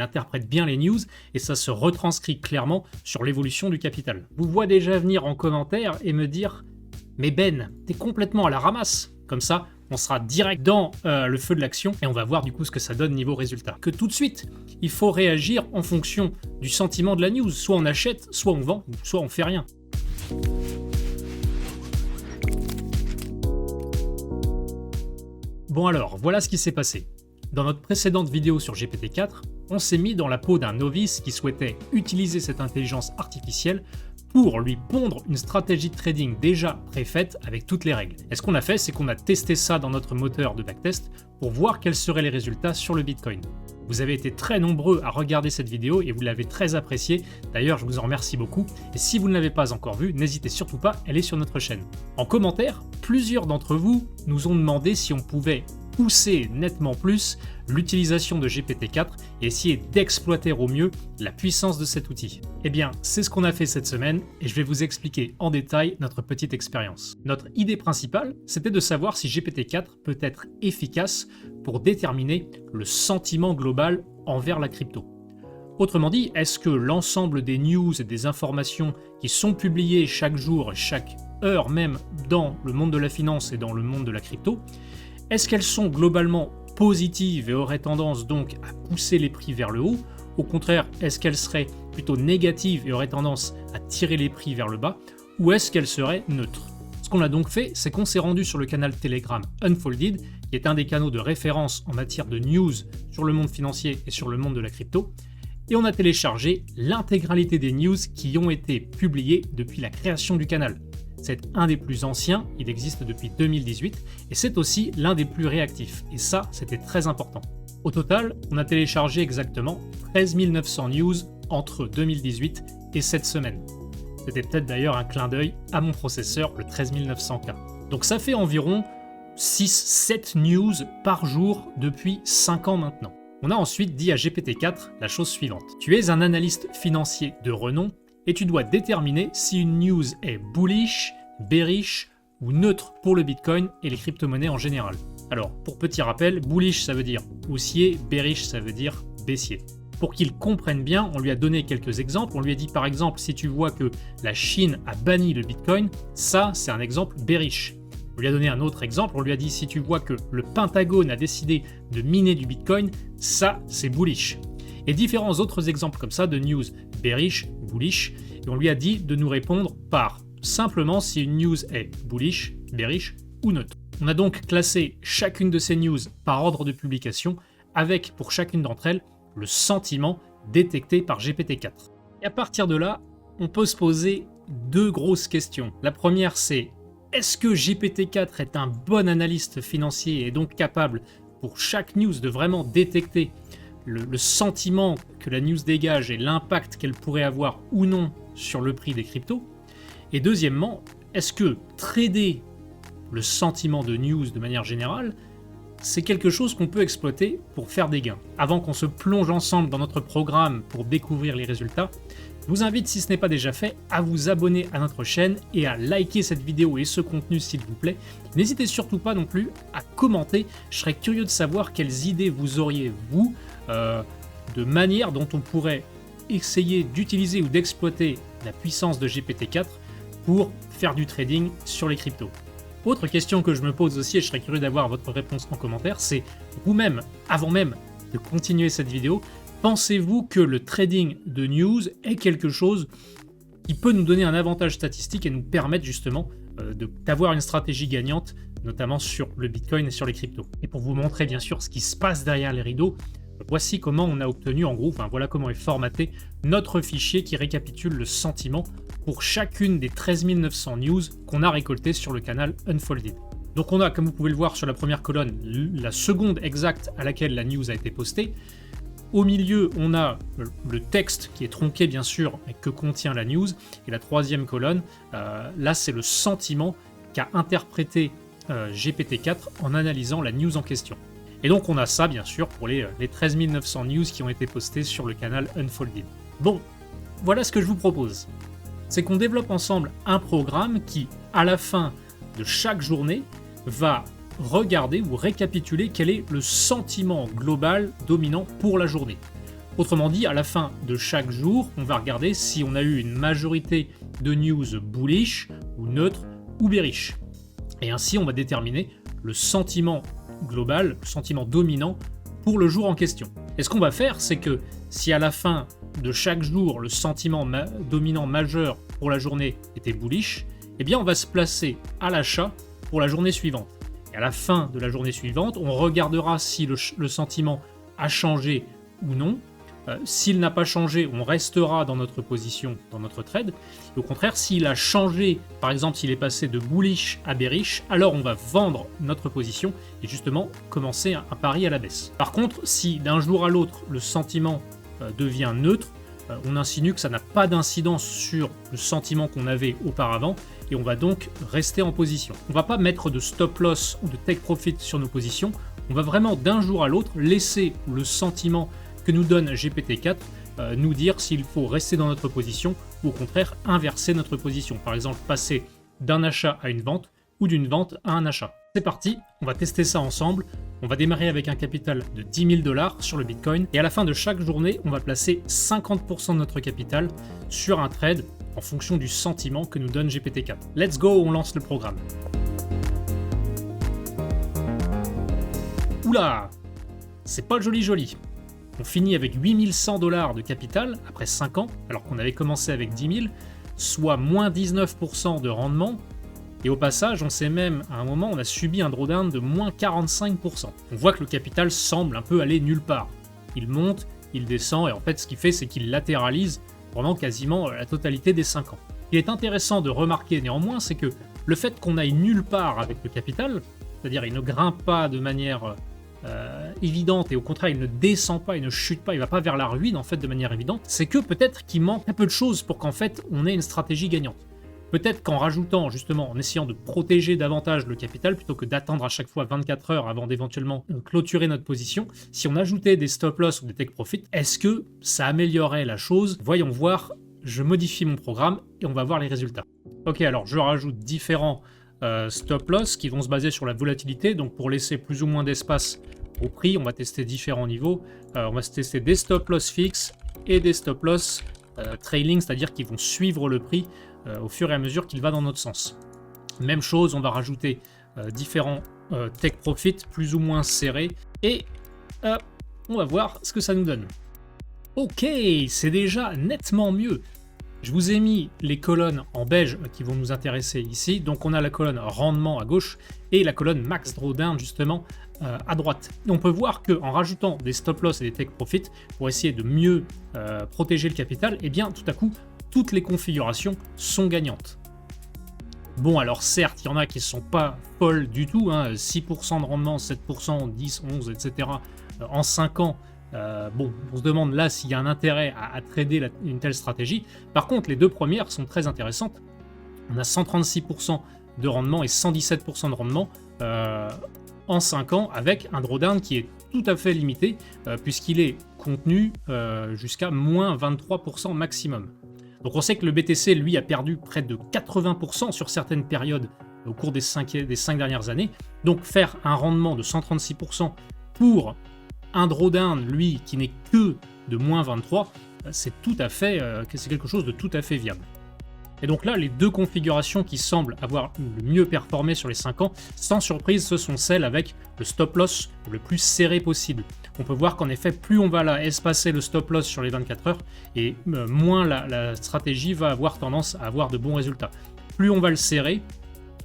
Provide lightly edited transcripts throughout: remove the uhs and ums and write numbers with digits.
interprète bien les news et ça se retranscrit clairement sur l'évolution du capital. Je vous vois déjà venir en commentaire et me dire « Mais Ben, t'es complètement à la ramasse !» Comme ça, on sera direct dans le feu de l'action et on va voir du coup ce que ça donne niveau résultat. Que tout de suite, il faut réagir en fonction du sentiment de la news. Soit on achète, soit on vend, soit on fait rien. Bon alors, voilà ce qui s'est passé. Dans notre précédente vidéo sur GPT-4, on s'est mis dans la peau d'un novice qui souhaitait utiliser cette intelligence artificielle pour lui pondre une stratégie de trading déjà préfaite avec toutes les règles. Et ce qu'on a fait, c'est qu'on a testé ça dans notre moteur de backtest pour voir quels seraient les résultats sur le Bitcoin. Vous avez été très nombreux à regarder cette vidéo et vous l'avez très appréciée. D'ailleurs, je vous en remercie beaucoup. Et si vous ne l'avez pas encore vue, n'hésitez surtout pas, elle est sur notre chaîne. En commentaire, plusieurs d'entre vous nous ont demandé si on pouvait pousser nettement plus l'utilisation de GPT-4 et essayer d'exploiter au mieux la puissance de cet outil. Eh bien, c'est ce qu'on a fait cette semaine et je vais vous expliquer en détail notre petite expérience. Notre idée principale, c'était de savoir si GPT-4 peut être efficace pour déterminer le sentiment global envers la crypto. Autrement dit, est-ce que l'ensemble des news et des informations qui sont publiées chaque jour et chaque heure même dans le monde de la finance et dans le monde de la crypto, est-ce qu'elles sont globalement positives et auraient tendance donc à pousser les prix vers le haut? Au contraire, est-ce qu'elles seraient plutôt négatives et auraient tendance à tirer les prix vers le bas? Ou est-ce qu'elles seraient neutres? Ce qu'on a donc fait, c'est qu'on s'est rendu sur le canal Telegram Unfolded, qui est un des canaux de référence en matière de news sur le monde financier et sur le monde de la crypto, et on a téléchargé l'intégralité des news qui ont été publiées depuis la création du canal. C'est un des plus anciens, il existe depuis 2018, et c'est aussi l'un des plus réactifs, et ça, c'était très important. Au total, on a téléchargé exactement 13 900 news entre 2018 et cette semaine. C'était peut-être d'ailleurs un clin d'œil à mon processeur, le 13900K. Donc ça fait environ 6-7 news par jour depuis 5 ans maintenant. On a ensuite dit à GPT-4 la chose suivante. Tu es un analyste financier de renom, et tu dois déterminer si une news est bullish, bearish ou neutre pour le Bitcoin et les crypto-monnaies en général. Alors, pour petit rappel, bullish ça veut dire haussier, bearish ça veut dire baissier. Pour qu'il comprenne bien, on lui a donné quelques exemples. On lui a dit par exemple, si tu vois que la Chine a banni le Bitcoin, ça c'est un exemple bearish. On lui a donné un autre exemple, on lui a dit si tu vois que le Pentagone a décidé de miner du Bitcoin, ça c'est bullish. Et différents autres exemples comme ça de news bearish, bullish, et on lui a dit de nous répondre par simplement si une news est bullish, bearish ou neutre. On a donc classé chacune de ces news par ordre de publication avec pour chacune d'entre elles le sentiment détecté par GPT-4. Et à partir de là, on peut se poser deux grosses questions. La première c'est est-ce que GPT-4 est un bon analyste financier et donc capable pour chaque news de vraiment détecter le sentiment que la news dégage et l'impact qu'elle pourrait avoir ou non sur le prix des cryptos? Et deuxièmement, est-ce que trader le sentiment de news de manière générale, c'est quelque chose qu'on peut exploiter pour faire des gains? Avant qu'on se plonge ensemble dans notre programme pour découvrir les résultats, je vous invite, si ce n'est pas déjà fait, à vous abonner à notre chaîne et à liker cette vidéo et ce contenu s'il vous plaît. N'hésitez surtout pas non plus à commenter, je serais curieux de savoir quelles idées vous auriez, vous, de manière dont on pourrait essayer d'utiliser ou d'exploiter la puissance de GPT-4 pour faire du trading sur les cryptos. Autre question que je me pose aussi, et je serais curieux d'avoir votre réponse en commentaire, c'est vous-même, avant même de continuer cette vidéo, pensez-vous que le trading de news est quelque chose qui peut nous donner un avantage statistique et nous permettre justement d'avoir une stratégie gagnante, notamment sur le Bitcoin et sur les cryptos? Et pour vous montrer bien sûr ce qui se passe derrière les rideaux, voici comment on a obtenu en gros, voilà comment est formaté notre fichier qui récapitule le sentiment pour chacune des 13 900 news qu'on a récoltées sur le canal Unfolded. Donc on a, comme vous pouvez le voir sur la première colonne, la seconde exacte à laquelle la news a été postée. Au milieu, on a le texte qui est tronqué bien sûr et que contient la news. Et la troisième colonne, là c'est le sentiment qu'a interprété GPT-4 en analysant la news en question. Et donc on a ça bien sûr pour les 13 900 news qui ont été postées sur le canal Unfolded. Bon, voilà ce que je vous propose. C'est qu'on développe ensemble un programme qui, à la fin de chaque journée, va regarder ou récapituler quel est le sentiment global dominant pour la journée. Autrement dit, à la fin de chaque jour, on va regarder si on a eu une majorité de news bullish ou neutre ou bearish. Et ainsi, on va déterminer le sentiment global, le sentiment dominant pour le jour en question. Et ce qu'on va faire, c'est que si à la fin de chaque jour, le sentiment dominant majeur pour la journée était bullish, eh bien on va se placer à l'achat pour la journée suivante. Et à la fin de la journée suivante, on regardera si le sentiment a changé ou non. S'il n'a pas changé, on restera dans notre position, dans notre trade. Et au contraire, s'il a changé, par exemple s'il est passé de bullish à bearish, alors on va vendre notre position et justement commencer un pari à la baisse. Par contre, si d'un jour à l'autre, le sentiment devient neutre, on insinue que ça n'a pas d'incidence sur le sentiment qu'on avait auparavant et on va donc rester en position. On ne va pas mettre de stop loss ou de take profit sur nos positions, on va vraiment d'un jour à l'autre laisser le sentiment que nous donne GPT-4 nous dire s'il faut rester dans notre position ou au contraire inverser notre position. Par exemple, passer d'un achat à une vente ou d'une vente à un achat. C'est parti, on va tester ça ensemble. On va démarrer avec un capital de 10 000 $ sur le Bitcoin et à la fin de chaque journée, on va placer 50% de notre capital sur un trade en fonction du sentiment que nous donne GPT-4. Let's go, on lance le programme. Oula, c'est pas joli. On finit avec 8100 $ de capital après 5 ans, alors qu'on avait commencé avec 10 000, soit moins 19% de rendement. Et au passage, on sait même, à un moment, on a subi un drawdown de moins 45%. On voit que le capital semble un peu aller nulle part. Il monte, il descend, et en fait, ce qu'il fait, c'est qu'il latéralise pendant quasiment la totalité des 5 ans. Ce qui est intéressant de remarquer néanmoins, c'est que le fait qu'on aille nulle part avec le capital, c'est-à-dire il ne grimpe pas de manière évidente et au contraire il ne descend pas, il ne chute pas, il va pas vers la ruine en fait de manière évidente, c'est que peut-être qu'il manque un peu de choses pour qu'en fait on ait une stratégie gagnante. Peut-être qu'en rajoutant justement, en essayant de protéger davantage le capital plutôt que d'attendre à chaque fois 24 heures avant d'éventuellement clôturer notre position, si on ajoutait des stop loss ou des take profit, est-ce que ça améliorerait la chose? Voyons voir, je modifie mon programme et on va voir les résultats. Ok, alors je rajoute différents stop loss qui vont se baser sur la volatilité, donc pour laisser plus ou moins d'espace au prix, on va tester différents niveaux. On va se tester des stop loss fixes et des stop loss trailing, c'est-à-dire qu'ils vont suivre le prix au fur et à mesure qu'il va dans notre sens. Même chose, on va rajouter différents take profit plus ou moins serrés et on va voir ce que ça nous donne. Ok, c'est déjà nettement mieux. Je vous ai mis les colonnes en beige qui vont nous intéresser ici. Donc on a la colonne rendement à gauche et la colonne max drawdown justement à droite. Et on peut voir qu'en rajoutant des stop loss et des take profit pour essayer de mieux protéger le capital, eh bien tout à coup toutes les configurations sont gagnantes. Bon, alors certes, il y en a qui ne sont pas folles du tout, hein, 6% de rendement, 7%, 10, 11, etc. En 5 ans. Bon, on se demande là s'il y a un intérêt à trader une telle stratégie. Par contre, les deux premières sont très intéressantes. On a 136% de rendement et 117% de rendement en 5 ans avec un drawdown qui est tout à fait limité puisqu'il est contenu jusqu'à moins 23% maximum. Donc on sait que le BTC, lui, a perdu près de 80% sur certaines périodes au cours des 5 dernières années. Donc faire un rendement de 136% pour un drawdown, lui, qui n'est que de moins 23, c'est quelque chose de tout à fait viable. Et donc là, les deux configurations qui semblent avoir le mieux performé sur les 5 ans, sans surprise, ce sont celles avec le stop loss le plus serré possible. On peut voir qu'en effet, plus on va là espacer le stop loss sur les 24 heures, et moins la stratégie va avoir tendance à avoir de bons résultats. Plus on va le serrer,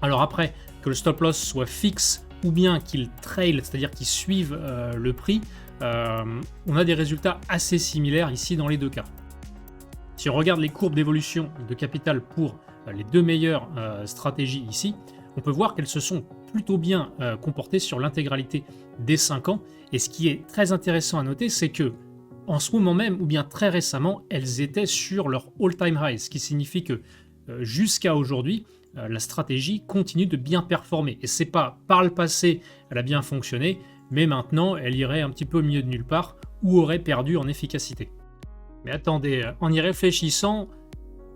alors après, que le stop loss soit fixe, ou bien qu'il trail, c'est-à-dire qu'il suive le prix, on a des résultats assez similaires ici dans les deux cas. Si on regarde les courbes d'évolution de capital pour les deux meilleures stratégies ici, on peut voir qu'elles se sont plutôt bien comportées sur l'intégralité des 5 ans. Et ce qui est très intéressant à noter, c'est que en ce moment même, ou bien très récemment, elles étaient sur leur all-time high, ce qui signifie que jusqu'à aujourd'hui, la stratégie continue de bien performer. Et c'est pas par le passé, elle a bien fonctionné, mais maintenant, elle irait un petit peu au milieu de nulle part ou aurait perdu en efficacité. Mais attendez, en y réfléchissant,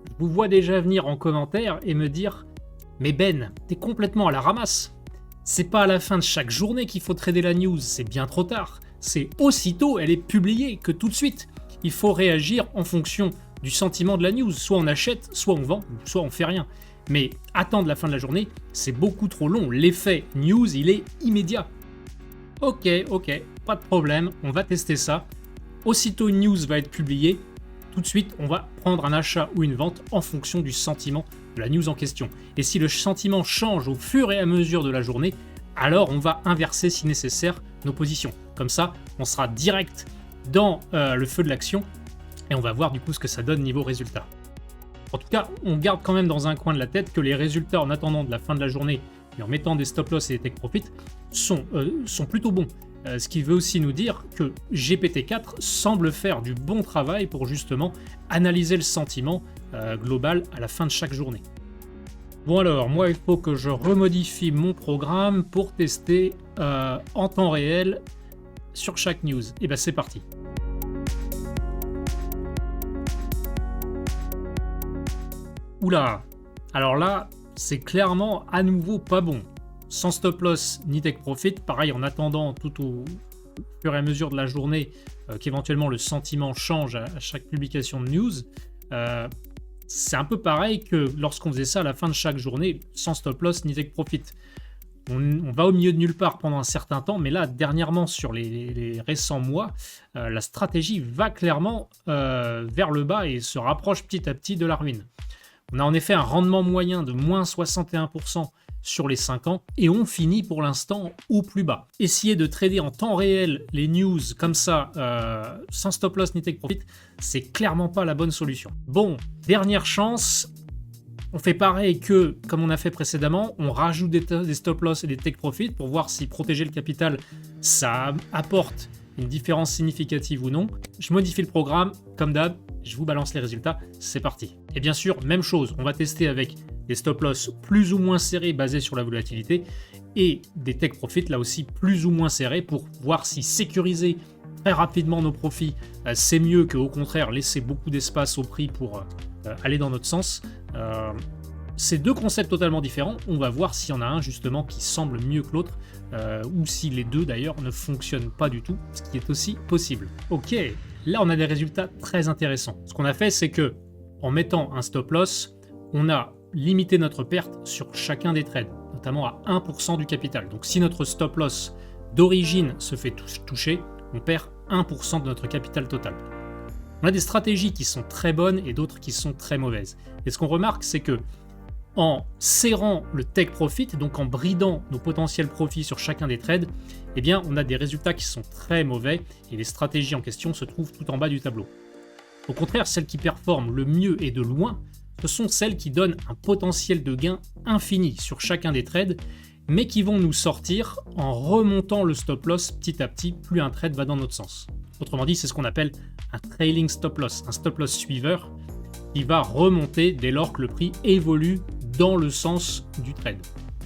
je vous vois déjà venir en commentaire et me dire « Mais Ben, t'es complètement à la ramasse. C'est pas à la fin de chaque journée qu'il faut trader la news, c'est bien trop tard. C'est aussitôt elle est publiée que tout de suite. il faut réagir en fonction du sentiment de la news. Soit on achète, soit on vend, soit on fait rien. Mais attendre la fin de la journée, c'est beaucoup trop long. L'effet news, il est immédiat. Ok, pas de problème, on va tester ça. Aussitôt une news va être publiée, tout de suite, on va prendre un achat ou une vente en fonction du sentiment de la news en question. Et si le sentiment change au fur et à mesure de la journée, alors on va inverser si nécessaire nos positions. Comme ça, on sera direct dans le feu de l'action et on va voir du coup ce que ça donne niveau résultat. En tout cas, on garde quand même dans un coin de la tête que les résultats en attendant de la fin de la journée et en mettant des stop loss et des take profit sont plutôt bons. Ce qui veut aussi nous dire que GPT-4 semble faire du bon travail pour justement analyser le sentiment global à la fin de chaque journée. Bon alors, moi il faut que je remodifie mon programme pour tester en temps réel sur chaque news. Et ben c'est parti. Oula, alors là, c'est clairement à nouveau pas bon. Sans stop loss ni take profit, pareil en attendant tout au fur et à mesure de la journée qu'éventuellement le sentiment change à chaque publication de news. C'est un peu pareil que lorsqu'on faisait ça à la fin de chaque journée, sans stop loss ni take profit. On va au milieu de nulle part pendant un certain temps, mais là, dernièrement, sur les récents mois, la stratégie va clairement vers le bas et se rapproche petit à petit de la ruine. On a en effet un rendement moyen de moins 61% sur les 5 ans et on finit pour l'instant au plus bas. Essayer de trader en temps réel les news comme ça, sans stop loss ni take profit, c'est clairement pas la bonne solution. Bon, dernière chance, on fait pareil que comme on a fait précédemment, on rajoute des stop loss et des take profit pour voir si protéger le capital, ça apporte une différence significative ou non. Je modifie le programme, comme d'hab, je vous balance les résultats, c'est parti. Et bien sûr, même chose, on va tester avec des stop loss plus ou moins serrés basés sur la volatilité et des take profit là aussi plus ou moins serrés pour voir si sécuriser très rapidement nos profits, c'est mieux qu'au contraire laisser beaucoup d'espace au prix pour aller dans notre sens. C'est deux concepts totalement différents, on va voir s'il y en a un justement qui semble mieux que l'autre, ou si les deux d'ailleurs ne fonctionnent pas du tout, ce qui est aussi possible. Ok, là on a des résultats très intéressants. Ce qu'on a fait, c'est que en mettant un stop loss, on a limité notre perte sur chacun des trades, notamment à 1% du capital. Donc si notre stop loss d'origine se fait toucher, on perd 1% de notre capital total. On a des stratégies qui sont très bonnes et d'autres qui sont très mauvaises. Et ce qu'on remarque, c'est que en serrant le take profit, donc en bridant nos potentiels profits sur chacun des trades, eh bien, on a des résultats qui sont très mauvais et les stratégies en question se trouvent tout en bas du tableau. Au contraire, celles qui performent le mieux et de loin, ce sont celles qui donnent un potentiel de gain infini sur chacun des trades, mais qui vont nous sortir en remontant le stop loss petit à petit, plus un trade va dans notre sens. Autrement dit, c'est ce qu'on appelle un trailing stop loss, un stop loss suiveur qui va remonter dès lors que le prix évolue dans le sens du trade.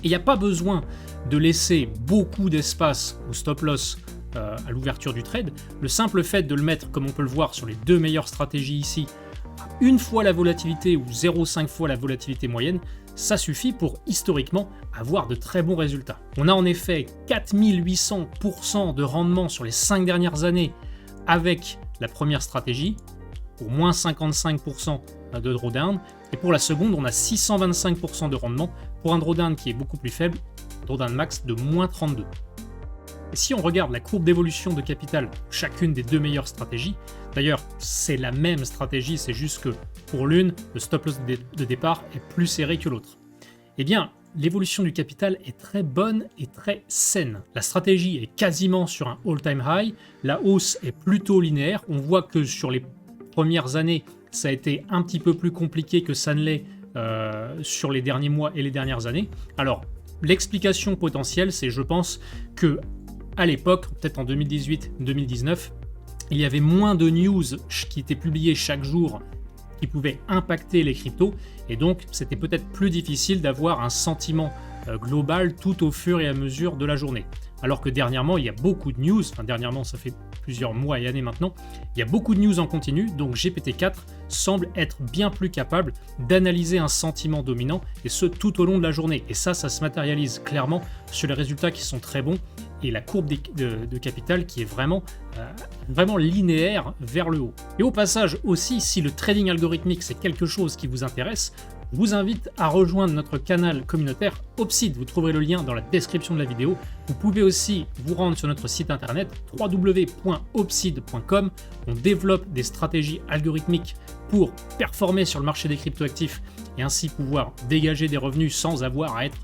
Et il n'y a pas besoin de laisser beaucoup d'espace au stop loss à l'ouverture du trade. Le simple fait de le mettre, comme on peut le voir sur les deux meilleures stratégies ici, à une fois la volatilité ou 0,5 fois la volatilité moyenne, ça suffit pour historiquement avoir de très bons résultats. On a en effet 4800% de rendement sur les 5 dernières années avec la première stratégie, pour moins 55% de drawdown, et pour la seconde, on a 625% de rendement pour un drawdown qui est beaucoup plus faible, un drawdown max de moins 32. Et si on regarde la courbe d'évolution de capital, chacune des deux meilleures stratégies, d'ailleurs c'est la même stratégie, c'est juste que pour l'une, le stop loss de départ est plus serré que l'autre. Eh bien, l'évolution du capital est très bonne et très saine. La stratégie est quasiment sur un all-time high, la hausse est plutôt linéaire, on voit que sur les premières années, ça a été un petit peu plus compliqué que ça ne l'est sur les derniers mois et les dernières années. Alors, l'explication potentielle, c'est je pense que à l'époque, peut-être en 2018-2019, il y avait moins de news qui étaient publiées chaque jour qui pouvaient impacter les cryptos, et donc c'était peut-être plus difficile d'avoir un sentiment global tout au fur et à mesure de la journée. alors que dernièrement, il y a beaucoup de news, enfin dernièrement, ça fait plusieurs mois et années maintenant, il y a beaucoup de news en continu, donc GPT-4 semble être bien plus capable d'analyser un sentiment dominant, et ce tout au long de la journée. Et ça se matérialise clairement sur les résultats qui sont très bons, et la courbe de capital qui est vraiment linéaire vers le haut. Et au passage aussi, si le trading algorithmique c'est quelque chose qui vous intéresse, je vous invite à rejoindre notre canal communautaire Opsid, vous trouverez le lien dans la description de la vidéo. Vous pouvez aussi vous rendre sur notre site internet www.opsid.com. On développe des stratégies algorithmiques pour performer sur le marché des cryptoactifs et ainsi pouvoir dégager des revenus sans avoir à être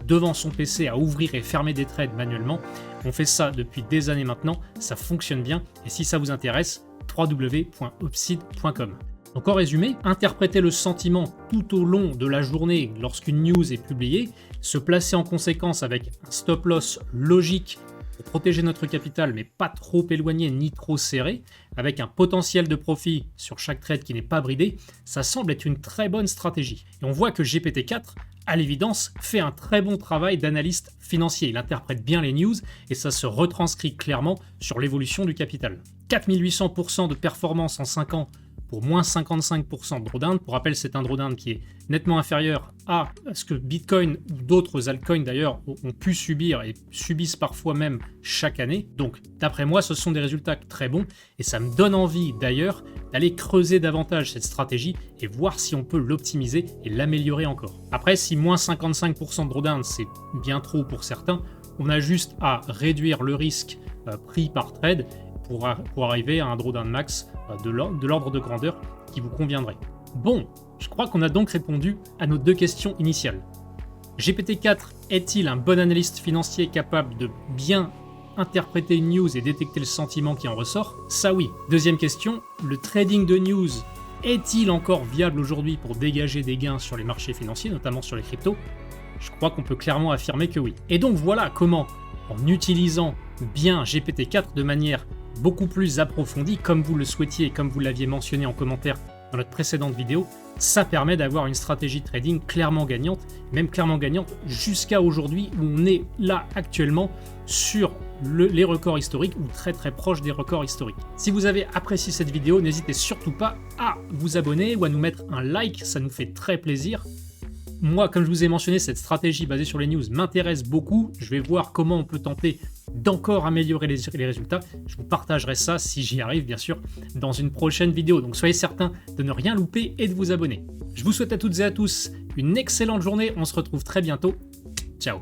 devant son PC à ouvrir et fermer des trades manuellement. On fait ça depuis des années maintenant, ça fonctionne bien et si ça vous intéresse, www.opsid.com. Donc en résumé, interpréter le sentiment tout au long de la journée lorsqu'une news est publiée, se placer en conséquence avec un stop loss logique pour protéger notre capital mais pas trop éloigné ni trop serré, avec un potentiel de profit sur chaque trade qui n'est pas bridé, ça semble être une très bonne stratégie. Et on voit que GPT-4, à l'évidence, fait un très bon travail d'analyste financier. Il interprète bien les news et ça se retranscrit clairement sur l'évolution du capital. 4800% de performance en 5 ans pour moins 55% de drawdown. Pour rappel, c'est un drawdown qui est nettement inférieur à ce que Bitcoin ou d'autres altcoins d'ailleurs ont pu subir et subissent parfois même chaque année. Donc d'après moi, ce sont des résultats très bons et ça me donne envie d'ailleurs d'aller creuser davantage cette stratégie et voir si on peut l'optimiser et l'améliorer encore. Après, si moins 55% de drawdown c'est bien trop pour certains, on a juste à réduire le risque pris par trade pour arriver à un drawdown max de l'ordre de grandeur qui vous conviendrait. Bon, je crois qu'on a donc répondu à nos deux questions initiales. GPT-4 est-il un bon analyste financier capable de bien interpréter une news et détecter le sentiment qui en ressort? Ça oui. Deuxième question, le trading de news est-il encore viable aujourd'hui pour dégager des gains sur les marchés financiers, notamment sur les cryptos? Je crois qu'on peut clairement affirmer que oui. Et donc voilà comment, en utilisant bien GPT-4 de manière beaucoup plus approfondie, comme vous le souhaitiez et comme vous l'aviez mentionné en commentaire dans notre précédente vidéo, ça permet d'avoir une stratégie de trading clairement gagnante, même clairement gagnante jusqu'à aujourd'hui où on est là actuellement sur les records historiques ou très très proche des records historiques. Si vous avez apprécié cette vidéo, n'hésitez surtout pas à vous abonner ou à nous mettre un like, ça nous fait très plaisir. Moi, comme je vous ai mentionné, cette stratégie basée sur les news m'intéresse beaucoup. Je vais voir comment on peut tenter d'encore améliorer les résultats. Je vous partagerai ça, si j'y arrive bien sûr, dans une prochaine vidéo. Donc soyez certains de ne rien louper et de vous abonner. Je vous souhaite à toutes et à tous une excellente journée. On se retrouve très bientôt. Ciao.